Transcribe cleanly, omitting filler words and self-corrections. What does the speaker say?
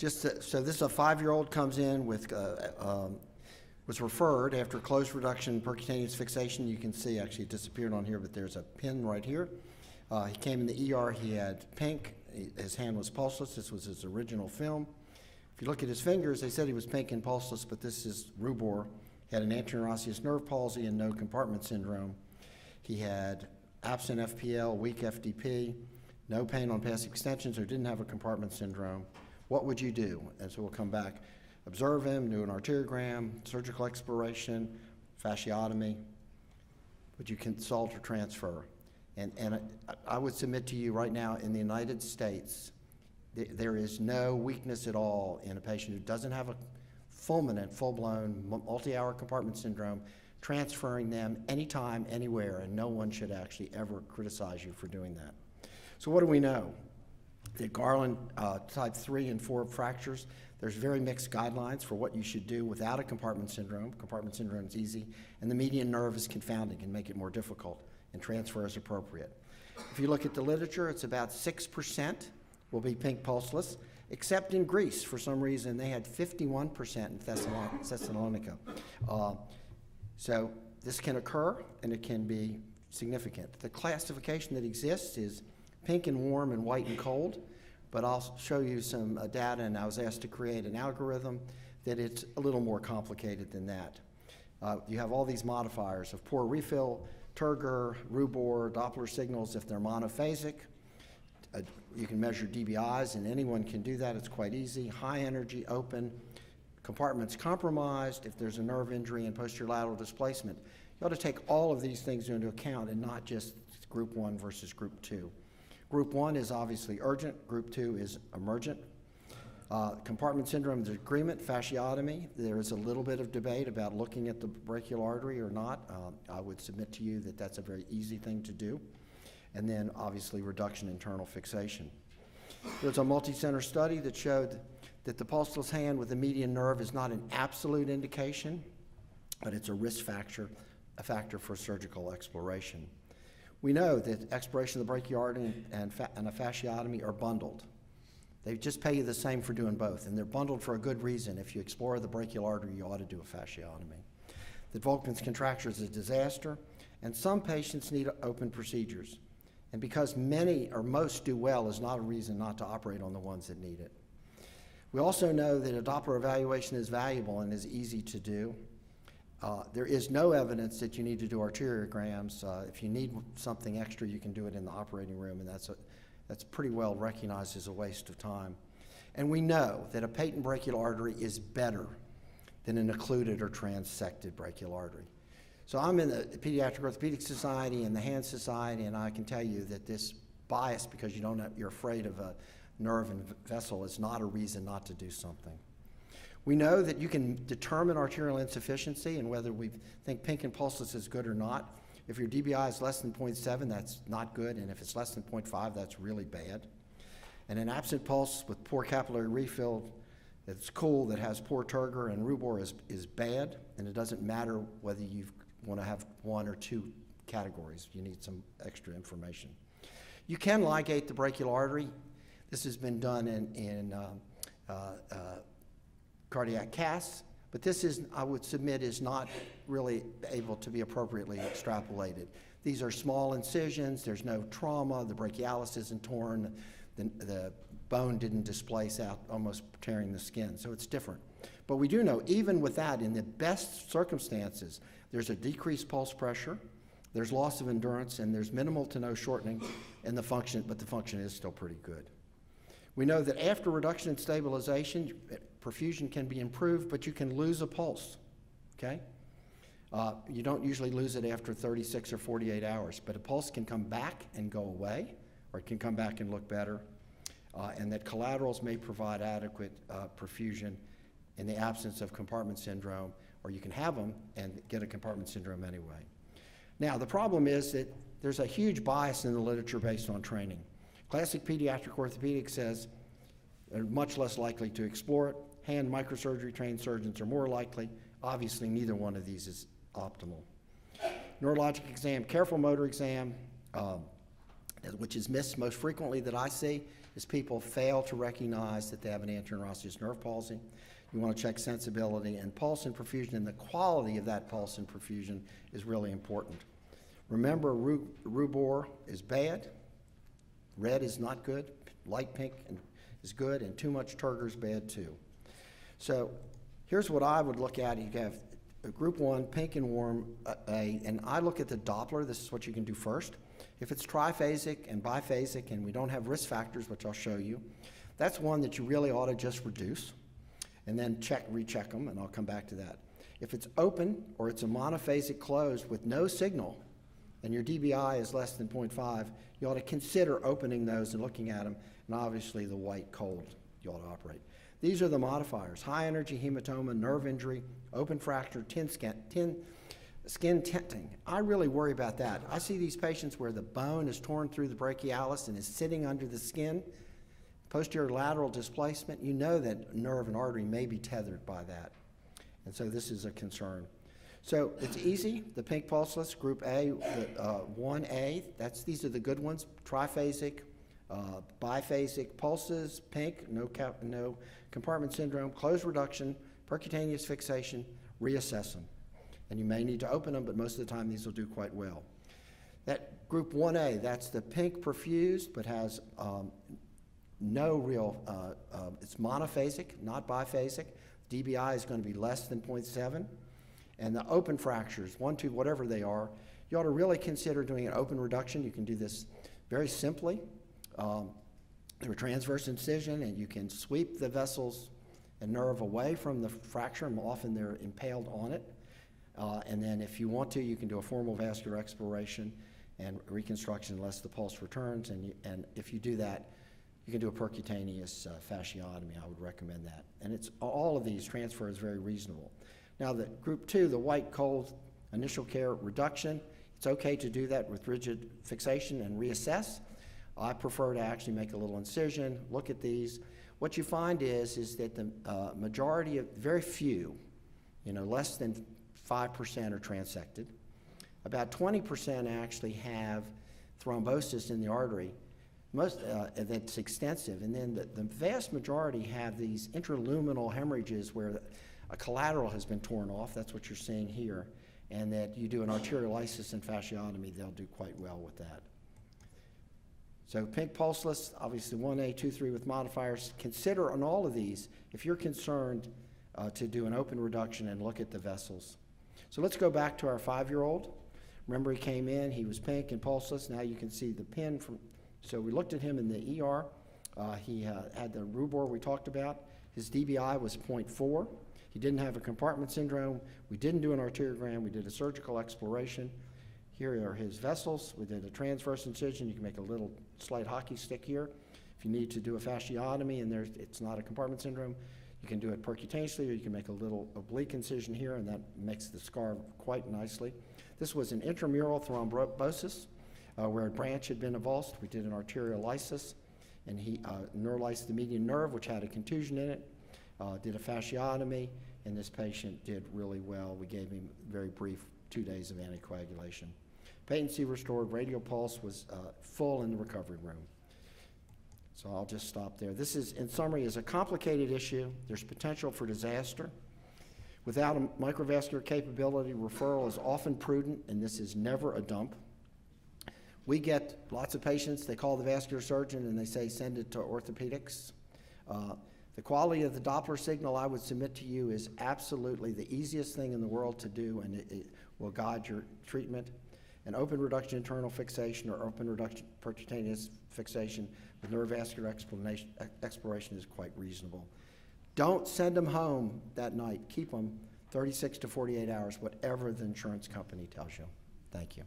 So this is a 5-year-old comes in with, was referred after closed reduction percutaneous fixation. You can see actually it disappeared on here, but there's a pin right here. He came in the ER, he had pink, his hand was pulseless. This was his original film. If you look at his fingers, they said he was pink and pulseless, but this is rubor. He had an anterior osseous nerve palsy and no compartment syndrome. He had absent FPL, weak FDP, no pain on passive extensions, or didn't have a compartment syndrome. What would you do? And so we'll come back. Observe him, do an arteriogram, surgical exploration, fasciotomy. Would you consult or transfer? And I would submit to you right now, in the United States, there is no weakness at all in a patient who doesn't have a fulminant, full-blown, multi-hour compartment syndrome, transferring them anytime, anywhere, and no one should actually ever criticize you for doing that. So what do we know? The Garland type 3 and 4 fractures, there's very mixed guidelines for what you should do without a compartment syndrome. Compartment syndrome is easy, and the median nerve is confounding and make it more difficult, and transfer is appropriate. If you look at the literature, it's about 6% will be pink pulseless, except in Greece. For some reason, they had 51% in Thessalonica. So this can occur, and it can be significant. The classification that exists is pink and warm and white and cold, but I'll show you some data, and I was asked to create an algorithm that it's a little more complicated than that. You have all these modifiers of poor refill, turgor, rubor, Doppler signals if they're monophasic. You can measure DBIs, and anyone can do that. It's quite easy. High energy, open, compartments compromised, if there's a nerve injury and posterior lateral displacement. You ought to take all of these things into account and not just group 1 versus group 2. Group 1 is obviously urgent. Group 2 is emergent. Compartment syndrome, there's agreement, fasciotomy. There is a little bit of debate about looking at the brachial artery or not. I would submit to you that that's a very easy thing to do. And then obviously reduction internal fixation. There's a multi-center study that showed that the pulseless hand with the median nerve is not an absolute indication, but it's a risk factor, for surgical exploration. We know that exploration of the brachial artery and a fasciotomy are bundled. They just pay you the same for doing both, and they're bundled for a good reason. If you explore the brachial artery, you ought to do a fasciotomy. The Volkmann's contracture is a disaster, and some patients need open procedures. And because many or most do well is not a reason not to operate on the ones that need it. We also know that a Doppler evaluation is valuable and is easy to do. There is no evidence that you need to do arteriograms. If you need something extra, you can do it in the operating room, and that's pretty well recognized as a waste of time. And we know that a patent brachial artery is better than an occluded or transected brachial artery. So I'm in the Pediatric Orthopaedic Society and the Hand Society, and I can tell you that this bias, because you're afraid of a nerve and vessel, is not a reason not to do something. We know that you can determine arterial insufficiency and whether we think pink and pulseless is good or not. If your DBI is less than 0.7, that's not good, and if it's less than 0.5, that's really bad. And an absent pulse with poor capillary refill that's cool, that has poor turgor and rubor is bad, and it doesn't matter whether you want to have 1 or 2 categories. You need some extra information. You can ligate the brachial artery. This has been done in cardiac casts, but this is, I would submit, is not really able to be appropriately extrapolated. These are small incisions, there's no trauma, the brachialis isn't torn, the bone didn't displace out, almost tearing the skin, so it's different. But we do know, even with that, in the best circumstances, there's a decreased pulse pressure, there's loss of endurance, and there's minimal to no shortening in the function, but the function is still pretty good. We know that after reduction and stabilization, perfusion can be improved, but you can lose a pulse, okay? You don't usually lose it after 36 or 48 hours, but a pulse can come back and go away, or it can come back and look better, and that collaterals may provide adequate perfusion in the absence of compartment syndrome, or you can have them and get a compartment syndrome anyway. Now, the problem is that there's a huge bias in the literature based on training. Classic pediatric orthopedic says they're much less likely to explore it. Hand microsurgery trained surgeons are more likely. Obviously, neither one of these is optimal. Neurologic exam, careful motor exam, which is missed most frequently that I see, is people fail to recognize that they have an anterior osseous nerve palsy. You want to check sensibility and pulse and perfusion, and the quality of that pulse and perfusion is really important. Remember, rubor is bad, red is not good, light pink is good, and too much turgor is bad too. So here's what I would look at. You have group 1, pink and warm, and I look at the Doppler. This is what you can do first. If it's triphasic and biphasic and we don't have risk factors, which I'll show you, that's one that you really ought to just reduce and then recheck them, and I'll come back to that. If it's open or it's a monophasic closed with no signal and your DBI is less than 0.5, you ought to consider opening those and looking at them, and obviously the white cold you ought to operate. These are the modifiers: high energy hematoma, nerve injury, open fracture, skin tenting. I really worry about that. I see these patients where the bone is torn through the brachialis and is sitting under the skin. Posterior lateral displacement, you know that nerve and artery may be tethered by that. And so this is a concern. So it's easy. The pink pulseless, group A, 1A, these are the good ones. Triphasic, biphasic pulses, pink, no compartment syndrome, closed reduction, percutaneous fixation, reassess them. And you may need to open them, but most of the time these will do quite well. That group 1A, that's the pink perfused, but has no real, it's monophasic, not biphasic. DBI is going to be less than 0.7. And the open fractures, 1, 2, whatever they are, you ought to really consider doing an open reduction. You can do this very simply. Through a transverse incision, and you can sweep the vessels and nerve away from the fracture, and often they're impaled on it. And then if you want to, you can do a formal vascular exploration and reconstruction unless the pulse returns. And if you do that, you can do a percutaneous fasciotomy. I would recommend that. And it's all of these transfer is very reasonable. Now, the group 2, the white cold initial care reduction, it's okay to do that with rigid fixation and reassess. I prefer to actually make a little incision, look at these. What you find is that the majority of, very few, less than 5% are transected. About 20% actually have thrombosis in the artery, that's extensive. And then the vast majority have these intraluminal hemorrhages where a collateral has been torn off. That's what you're seeing here. And that you do an arteriolysis and fasciotomy, they'll do quite well with that. So pink pulseless, obviously 1A, 2, 3 with modifiers. Consider on all of these, if you're concerned, to do an open reduction and look at the vessels. So let's go back to our 5-year-old. Remember, he came in, he was pink and pulseless. Now you can see the pin from, so we looked at him in the ER. He had the rubor we talked about. His DBI was 0.4. He didn't have a compartment syndrome. We didn't do an arteriogram. We did a surgical exploration. Here are his vessels. We did a transverse incision. You can make a little slight hockey stick here. If you need to do a fasciotomy and it's not a compartment syndrome, you can do it percutaneously, or you can make a little oblique incision here, and that makes the scar quite nicely. This was an intramural thrombosis where a branch had been avulsed. We did an arteriolysis, and he neuralized the median nerve, which had a contusion in it, did a fasciotomy, and this patient did really well. We gave him very brief 2 days of anticoagulation. Patency restored, radial pulse was full in the recovery room. So I'll just stop there. This is, in summary, is a complicated issue. There's potential for disaster. Without a microvascular capability, referral is often prudent, and this is never a dump. We get lots of patients, they call the vascular surgeon and they say, send it to orthopedics. The quality of the Doppler signal, I would submit to you, is absolutely the easiest thing in the world to do, and it will guide your treatment. An open reduction internal fixation or open reduction percutaneous fixation with neurovascular exploration is quite reasonable. Don't send them home that night. Keep them 36 to 48 hours, whatever the insurance company tells you. Thank you.